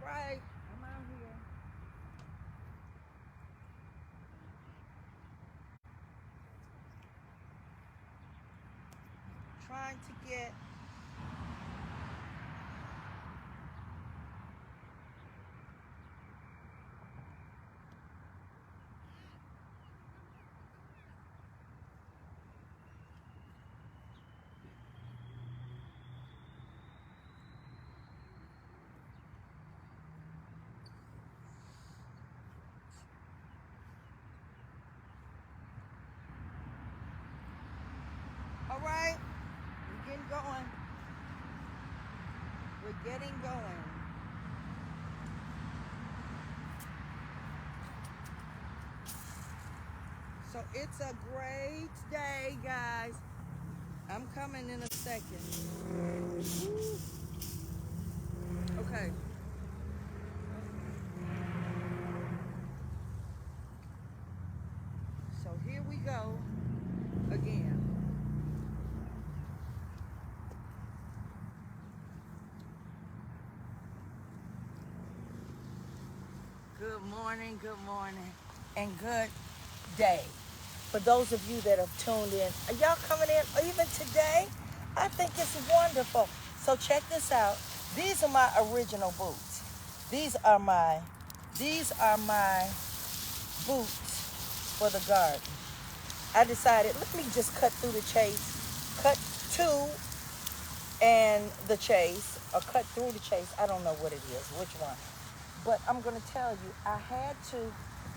right, I'm out here. Trying to get all right. We're getting going. We're getting going. So it's a great day, guys. I'm coming in a second. Okay. So here we go again. Good morning, and good day. For those of you that have tuned in, are y'all coming in even today? I think it's wonderful. So check this out. These are my original boots. These are my boots for the garden. I decided, let me just cut through the chase, cut to and the chase, or cut through the chase. I don't know what it is, which one. But I'm going to tell you, I had to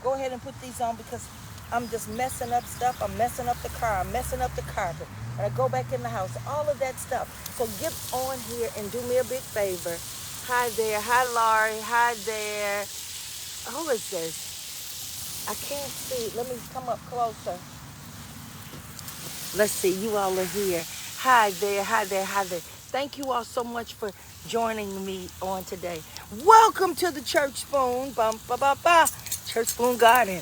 go ahead and put these on because I'm just messing up stuff. I'm messing up the car. I'm messing up the carpet. And I go back in the house, all of that stuff. So get on here and do me a big favor. Hi there. Hi, Laurie. Hi there. Who is this? I can't see. Let me come up closer. Let's see. You all are here. Hi there. Hi there. Hi there. Thank you all so much for joining me on today. Welcome to the Church Spoon, Church Spoon Garden.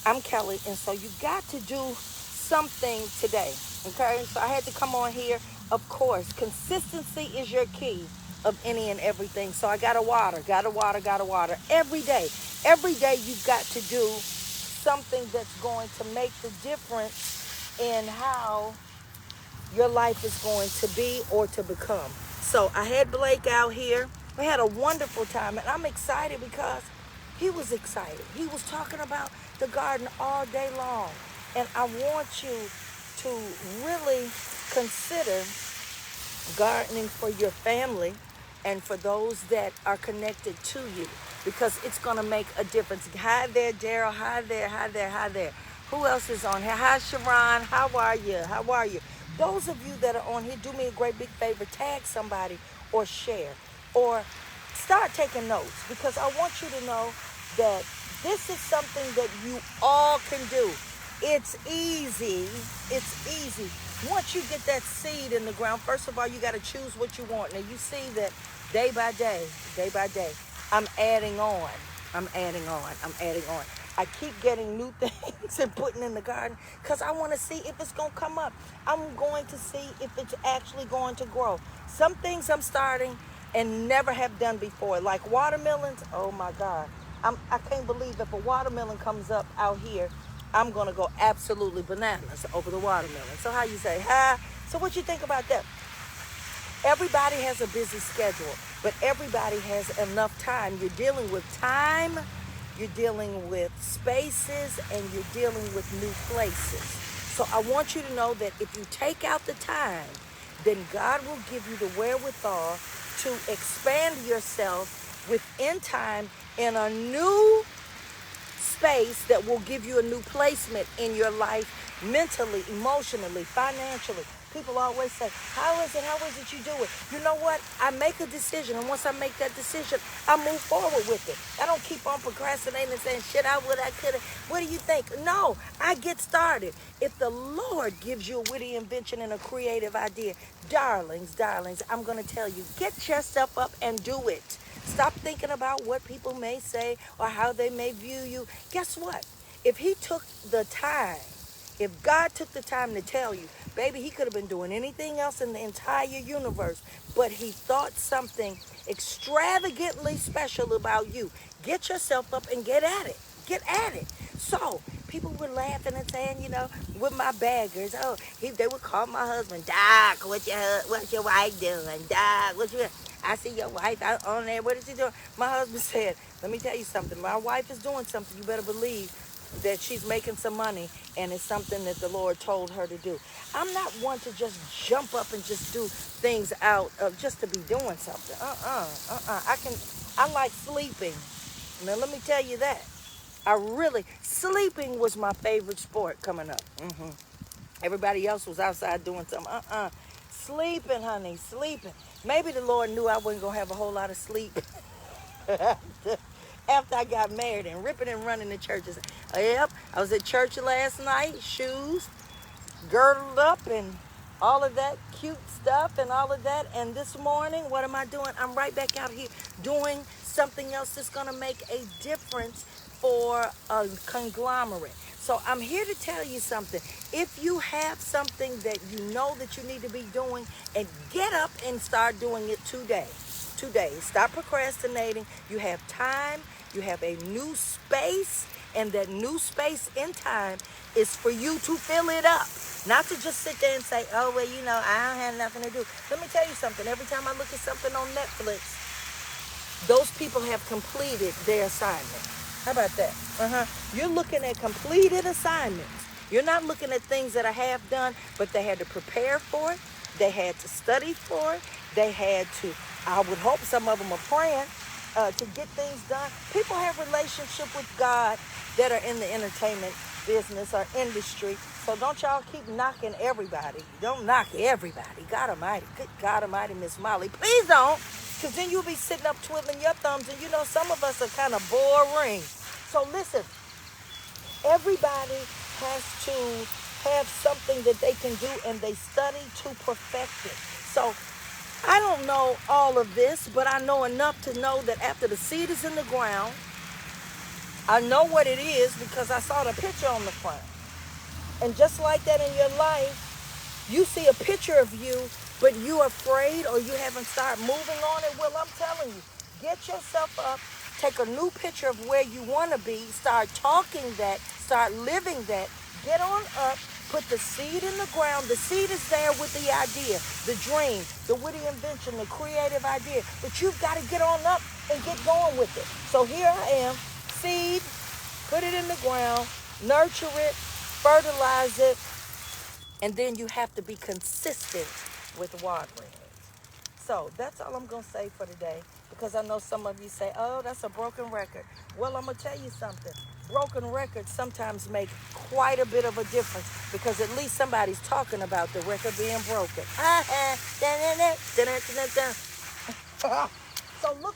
I'm Kelly, and so you got to do something today, okay? So I had to come on here. Of course, consistency is your key of any and everything. So I gotta water every day. Every day you've got to do something that's going to make the difference in how your life is going to be or to become. So I had Blake out here. We had a wonderful time, and I'm excited because he was excited. He was talking about the garden all day long. And I want you to really consider gardening for your family and for those that are connected to you, because it's going to make a difference. Hi there, Daryl. Hi there, hi there, hi there. Who else is on here? Hi, Sharon. How are you? How are you? Those of you that are on here, do me a great big favor. Tag somebody or share or start taking notes, because I want you to know that this is something that you all can do. It's easy. It's easy. Once you get that seed in the ground, first of all, you got to choose what you want. Now, you see that day by day, I'm adding on. I keep getting new things and putting in the garden because I want to see if it's going to come up. I'm going to see if it's actually going to grow. Some things I'm starting and never have done before, like watermelons. Oh, my God. I can't believe if a watermelon comes up out here, I'm going to go absolutely bananas over the watermelon. So how you say, hi? So what you think about that? Everybody has a busy schedule, but everybody has enough time. You're dealing with time, you're dealing with spaces, and you're dealing with new places. So I want you to know that if you take out the time, then God will give you the wherewithal to expand yourself within time in a new space that will give you a new placement in your life, mentally, emotionally, financially. People always say, how is it you do it? You know what? I make a decision, and once I make that decision, I move forward with it. I don't keep on procrastinating and saying, shit, I would, I could have. What do you think? No, I get started. If the Lord gives you a witty invention and a creative idea, darlings, I'm going to tell you, get yourself up and do it. Stop thinking about what people may say or how they may view you. Guess what? If God took the time to tell you, Baby, he could have been doing anything else in the entire universe, but he thought something extravagantly special about you. Get yourself up and get at it. Get at it. So people were laughing and saying, with my baggers, they would call my husband, Doc, what's your wife doing? Doc, I see your wife out on there. What is she doing? My husband said, let me tell you something. My wife is doing something. You better believe that she's making some money, and it's something that the Lord told her to do. I'm not one to just jump up and just do things out of just to be doing something. I like sleeping. Now let me tell you that. Sleeping was my favorite sport coming up. Everybody else was outside doing something. Sleeping, honey, sleeping. Maybe the Lord knew I wasn't going to have a whole lot of sleep after I got married and ripping and running to churches. Yep, I was at church last night, shoes, girdled up and all of that cute stuff and all of that. And this morning, what am I doing? I'm right back out here doing something else that's going to make a difference for a conglomerate. So I'm here to tell you something. If you have something that you know that you need to be doing, and get up and start doing it today. Today. Stop procrastinating. You have time. You have a new space, and that new space in time is for you to fill it up. Not to just sit there and say, oh, well, I don't have nothing to do. Let me tell you something. Every time I look at something on Netflix, those people have completed their assignment. How about that? You're looking at completed assignments. You're not looking at things that are half done, but they had to prepare for it. They had to study for it. They had to, I would hope some of them are praying to get things done. People have relationship with God that are in the entertainment business or industry. So don't y'all keep knocking everybody. Don't knock everybody. God Almighty. Good God Almighty, Miss Molly. Please don't. Because then you'll be sitting up twiddling your thumbs. And some of us are kind of boring. So listen, everybody has to have something that they can do, and they study to perfect it. So I don't know all of this, but I know enough to know that after the seed is in the ground, I know what it is because I saw the picture on the front. And just like that in your life, you see a picture of you, but you're afraid or you haven't started moving on it. Well, I'm telling you, get yourself up, take a new picture of where you want to be, start talking that, start living that, get on up, put the seed in the ground. The seed is there with the idea, the dream, the witty invention, the creative idea. But you've got to get on up and get going with it. So here I am, seed, put it in the ground, nurture it, fertilize it, and then you have to be consistent with watering it. So that's all I'm going to say for today, because I know some of you say, oh, that's a broken record. Well, I'm going to tell you something. Broken records sometimes make quite a bit of a difference, because at least somebody's talking about the record being broken. So look.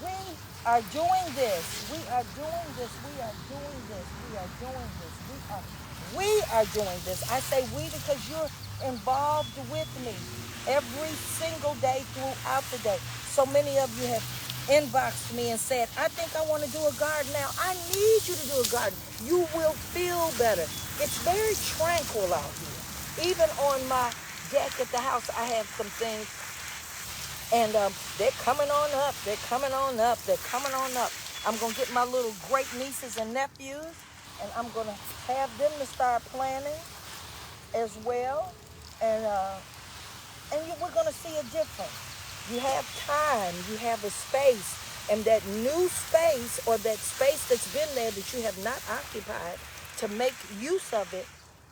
We are doing this. We are doing this. We are doing this. We are doing this. We are doing this. I say we because you're involved with me every single day throughout the day. So many of you have inboxed me and said, I think I want to do a garden now. I need you to do a garden. You will feel better. It's very tranquil out here. Even on my deck at the house, I have some things. And they're coming on up. They're coming on up. They're coming on up. I'm going to get my little great nieces and nephews, and I'm going to have them to start planning as well. And we're going to see a difference. You have time. You have a space. And that new space, or that space that's been there that you have not occupied, to make use of it,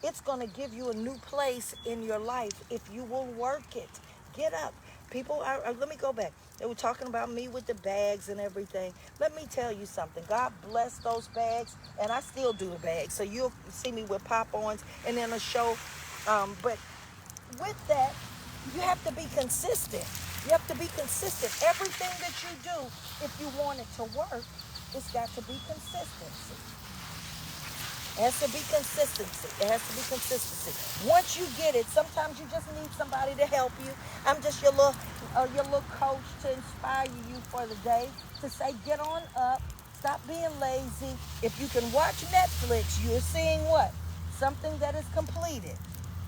it's going to give you a new place in your life if you will work it. Get up. People, let me go back. They were talking about me with the bags and everything. Let me tell you something. God bless those bags, and I still do the bags. So you'll see me with pop-ons and then a show. But with that, you have to be consistent. You have to be consistent. Everything that you do, if you want it to work, it's got to be consistency. It has to be consistency. It has to be consistency. Once you get it, sometimes you just need somebody to help you. I'm just your little coach to inspire you for the day, to say get on up, stop being lazy. If you can watch Netflix, you're seeing what? Something that is completed.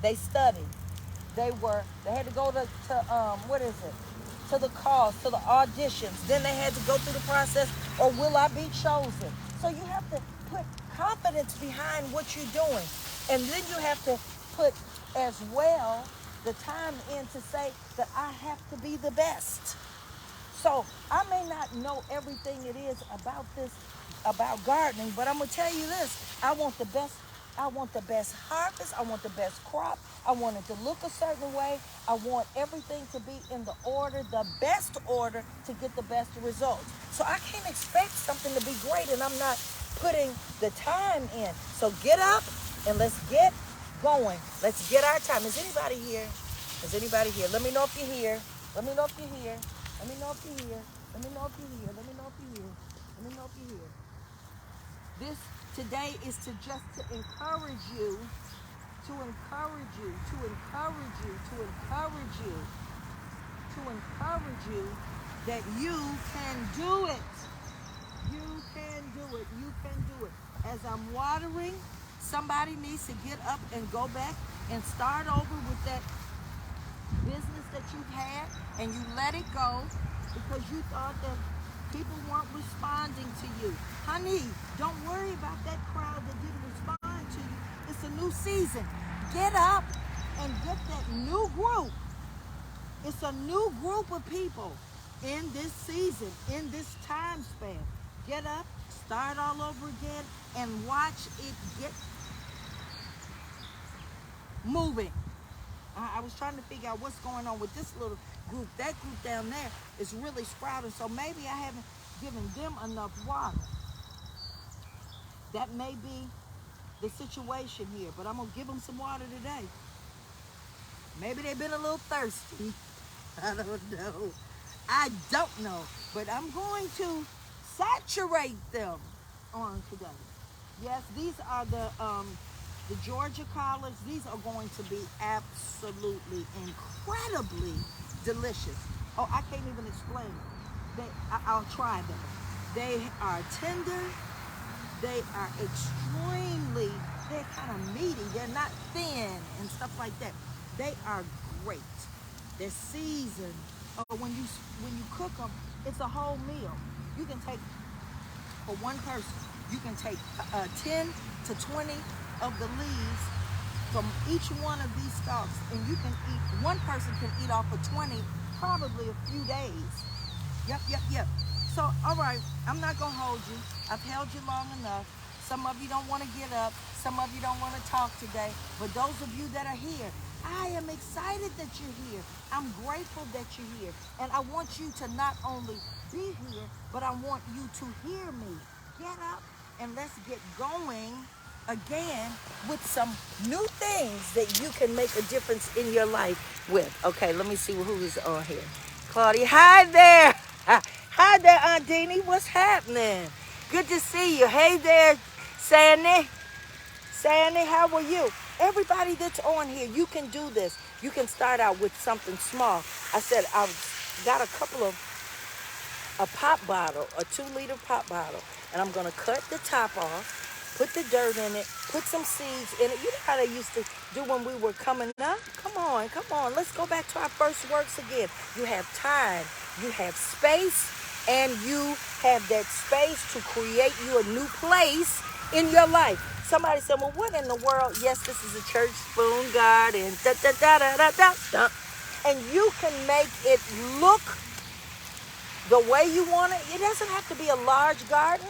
They studied. They had to go to what is it? To the calls, to the auditions. Then they had to go through the process, or will I be chosen? So you have to put confidence behind what you're doing. And then you have to put as well the time in to say that I have to be the best. So I may not know everything it is about this, about gardening, but I'm gonna tell you this: I want the best. I want the best harvest. I want the best crop. I want it to look a certain way. I want everything to be in the order, the best order, to get the best results. So I can't expect something to be great and I'm not putting the time in. So get up and let's get going. Let's get our time. Is anybody here? Is anybody here? Let me know if you're here. Let me know if you're here. Let me know if you're here. Let me know if you're here. Let me know if you're here. Let me know if you're here. This today is to just to encourage you, to encourage you, to encourage you, to encourage you, to encourage you that you can do it. You can do it. You can do it. As I'm watering, somebody needs to get up and go back and start over with that business that you've had and you let it go because you thought that people weren't responding to you. Honey, don't worry about that crowd that didn't respond to you. It's a new season. Get up and get that new group. It's a new group of people in this season, in this time span. Get up, start all over again, and watch it get moving. I was trying to figure out what's going on with this little group. That group down there is really sprouting, so maybe I haven't given them enough water. That may be the situation here, but I'm going to give them some water today. Maybe they've been a little thirsty. I don't know. I don't know, but I'm going to saturate them on today. Yes, these are the Georgia collards. These are going to be absolutely incredibly delicious. Oh, I can't even explain it. I'll try them. They are tender. They are they're kind of meaty. They're not thin and stuff like that. They are great. They're seasoned. When you cook them, it's a whole meal. You can take, for one person, you can take 10 to 20 of the leaves from each one of these stalks, and you can eat, one person can eat off of 20 probably a few days. Yep. So, all right, I'm not going to hold you. I've held you long enough. Some of you don't want to get up. Some of you don't want to talk today. But those of you that are here, I am excited that you're here. I'm grateful that you're here. And I want you to not only be here, but I want you to hear me. Get up and let's get going again with some new things that you can make a difference in your life with. Okay, let me see who is on here. Claudia, hi there. Hi there, Aunt Deanie. What's happening? Good to see you. Hey there, Sandy. Sandy, how are you? Everybody that's on here, you can do this. You can start out with something small. I said I've got a couple of a pop bottle, a 2-liter pop bottle, and I'm going to cut the top off, put the dirt in it, put some seeds in it. You know how they used to do when we were coming up? Come on. Let's go back to our first works again. You have time, you have space, and you have that space to create you a new place in your life. Somebody said, well, what in the world? Yes, this is a church spoon garden. And you can make it look the way you want it. It doesn't have to be a large garden,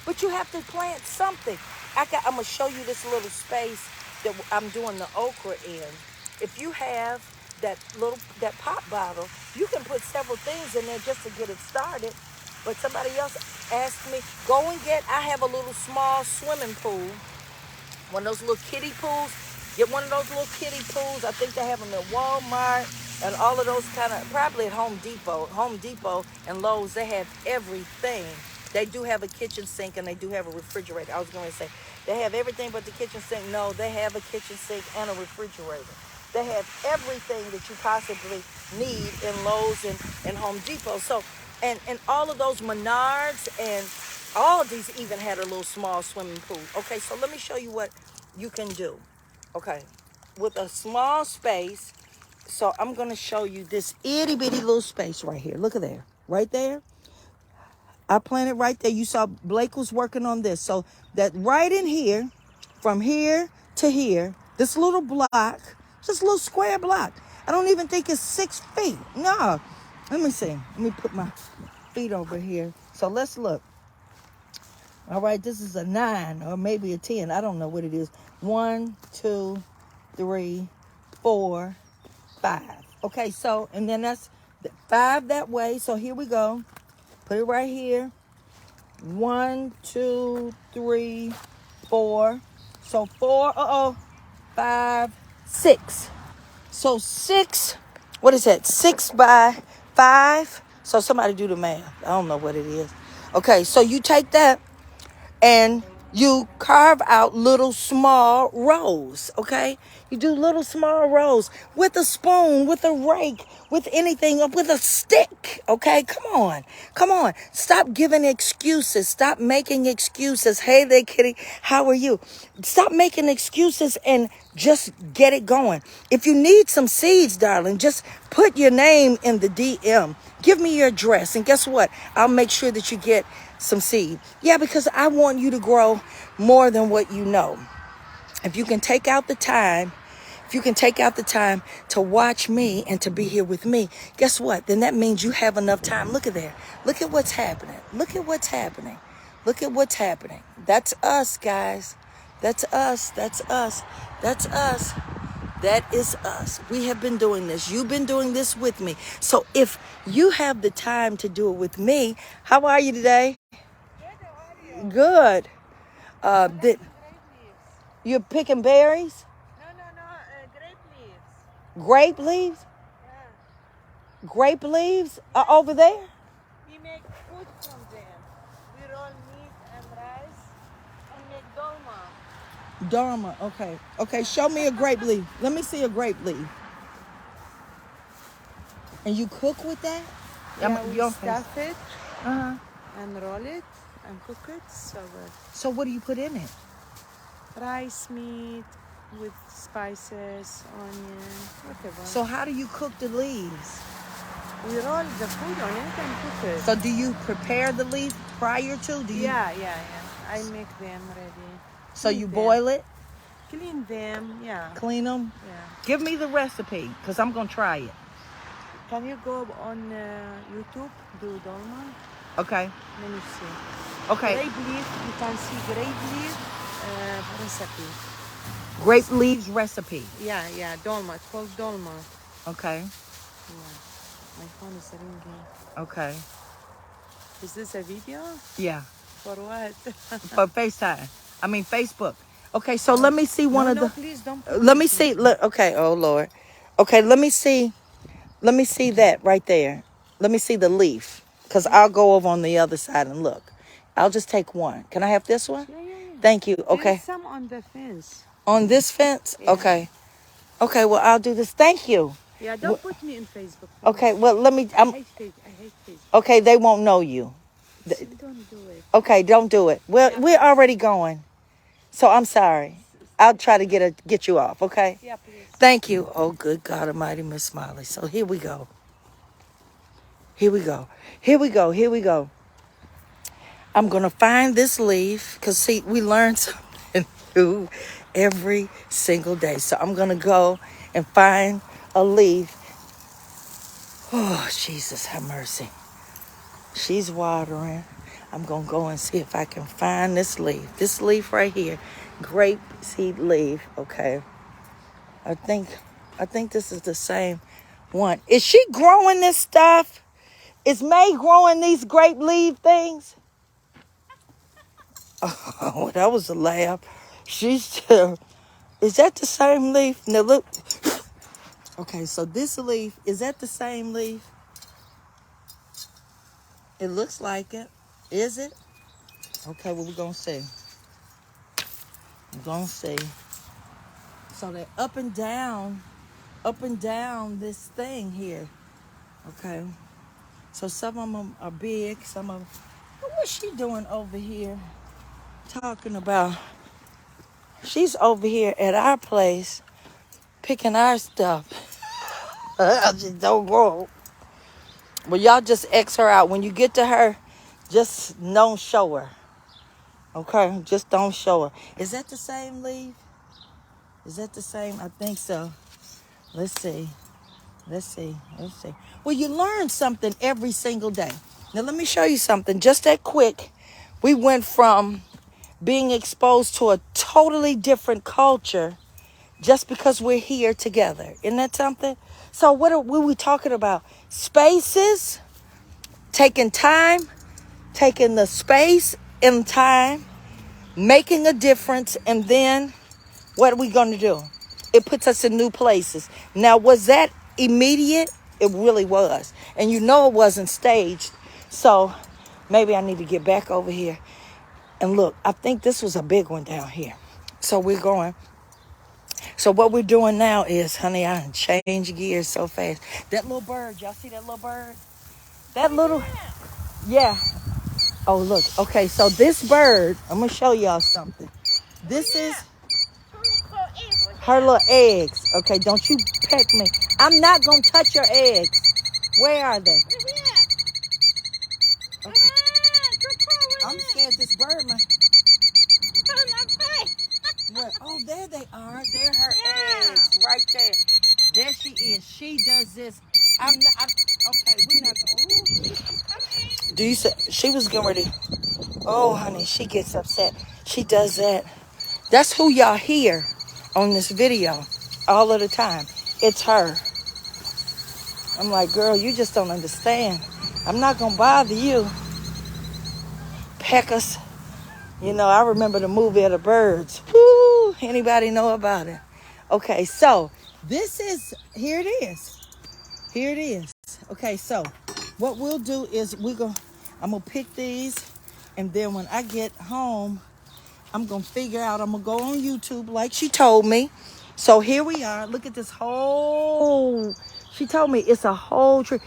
but you have to plant something. I'm going to show you this little space that I'm doing the okra in. If you have that pop bottle, you can put several things in there just to get it started. But somebody else asked me, I have a little small swimming pool, one of those little kiddie pools. Get one of those little kiddie pools. I think they have them at Walmart and all of those probably at Home Depot and Lowe's. They have everything. They do have a kitchen sink and they do have a refrigerator. I was going to say, they have everything but the kitchen sink. No, they have a kitchen sink and a refrigerator. They have everything that you possibly need in Lowe's and Home Depot. So, and all of those Menards and all of these even had a little small swimming pool. Okay, so let me show you what you can do. Okay, with a small space. So I'm going to show you this itty bitty little space right here. Look at there. Right there. I planted right there. You saw Blake was working on this. So that right in here, from here to here, this little block, just a little square block. I don't even think it's 6 feet. No. Let me see. Let me put my feet over here. So let's look. All right, this is a 9 or maybe a 10. I don't know what it is. 1, 2, 3, 4, 5. Okay, so, and then that's 5 that way. So here we go. Put it right here. 1, 2, 3, 4. So 4, 5, 6. So 6, what is that? 6 by 5. So somebody do the math. I don't know what it is. Okay, so you take that and you carve out little small rows, okay? You do little small rows with a spoon, with a rake, with anything, with a stick, okay? Come on. Stop giving excuses. Stop making excuses. Hey there, kitty. How are you? Stop making excuses and just get it going. If you need some seeds, darling, just put your name in the DM. Give me your address, and guess what? I'll make sure that you get some seed. Yeah, because I want you to grow more than what you know. If you can take out the time, to watch me and to be here with me, guess what? Then that means you have enough time. Look at there. Look at what's happening. That's us, guys. That's us. That is us. We have been doing this. You've been doing this with me. So if you have the time to do it with me, how are you today? Good. You're picking berries? No, grape leaves. Grape leaves? Yeah. Grape leaves are over there? We make food from them. We roll meat and rice and make dolma. Dharma, okay. Okay, show me a grape leaf. Let me see a grape leaf. And you cook with that? Yeah, we stuff it Uh-huh. and roll it and cook it. So good. So what do you put in it? Rice, meat with spices, onion, whatever. So how do you cook the leaves? We roll the food on it and cook it. So do you prepare the leaf prior to? Do you? Yeah. I make them ready. So you them. boil it? Clean them, yeah. Clean them? Yeah. Give me the recipe, because I'm going to try it. Can you go on YouTube, do dolma? Okay. Let me see. Okay. Grape leaf, you can see grape leaf recipe. Grape leaves recipe. Yeah, dolma. It's called dolma. Okay. Yeah. My phone is ringing. Okay. Is this a video? Yeah. For what? For FaceTime. I mean, Facebook. Okay, so let me see one of the... please don't. Let me see. Okay, oh, Lord. Okay, let me see that right there. Let me see the leaf, because I'll go over on the other side and look. I'll just take one. Can I have this one? Yeah. Thank you. Okay. There's some on the fence. On this fence? Yeah. Okay. Okay, well, I'll do this. Thank you. Yeah, don't put me in Facebook. Please. Okay, well, let me... I hate Facebook. Okay, they won't know you. So don't do it. Okay, don't do it. Well, we're already going. So I'm sorry. I'll try to get you off, okay? Yeah, please. Thank you. Oh, good God Almighty, Miss Smiley. So here we go. I'm going to find this leaf, because, see, we learn something new every single day. So I'm going to go and find a leaf. Oh, Jesus, have mercy. She's watering. I'm going to go and see if I can find this leaf. This leaf right here. Grape seed leaf. Okay. I think this is the same one. Is she growing this stuff? Is May growing these grape leaf things? Oh, that was a laugh. She's still... Is that the same leaf? Now look. Okay, so this leaf, is that the same leaf? It looks like it. Is it? Okay, well, we're going to see. We're going to see. So they're up and down this thing here. Okay. So some of them are big. Some of them... What's she doing over here? Talking about... She's over here at our place picking our stuff. I just don't grow. Well, y'all just X her out. When you get to her, just don't show her. Okay? Just don't show her. Is that the same leaf? Is that the same? I think so. Let's see. Let's see. Let's see. Well, you learn something every single day. Now, let me show you something. Just that quick. We went from being exposed to a totally different culture just because we're here together. Isn't that something? So what are we talking about? Spaces, taking time, taking the space and time, making a difference, and then what are we going to do? It puts us in new places. Now, was that immediate? It really was. And you know it wasn't staged. So maybe I need to get back over here. And look, I think this was a big one down here. So we're going. So what we're doing now is, honey, I done change gears so fast. That little bird, y'all see that little bird? That little, yeah. Oh, look. Okay, so this bird, I'm going to show y'all something. This is her little eggs. Okay, don't you peck me. I'm not going to touch your eggs. Where are they? Okay. I'm scared this bird might. Where? Oh, there they are. They're her eggs right there. There she is. She does this. Okay, we not going. Do you say she was getting ready? Oh, honey, she gets upset. She does that. That's who y'all hear on this video all of the time. It's her. I'm like, girl, you just don't understand. I'm not gonna bother you. Peckers. You know, I remember the movie of the birds. Woo! Anybody know about it? Okay, so this is, here it is. Here it is. Okay, so what we'll do is I'm gonna pick these, and then when I get home, I'm gonna figure out, I'm gonna go on YouTube like she told me. So here we are. Look at this whole, she told me it's a whole tree.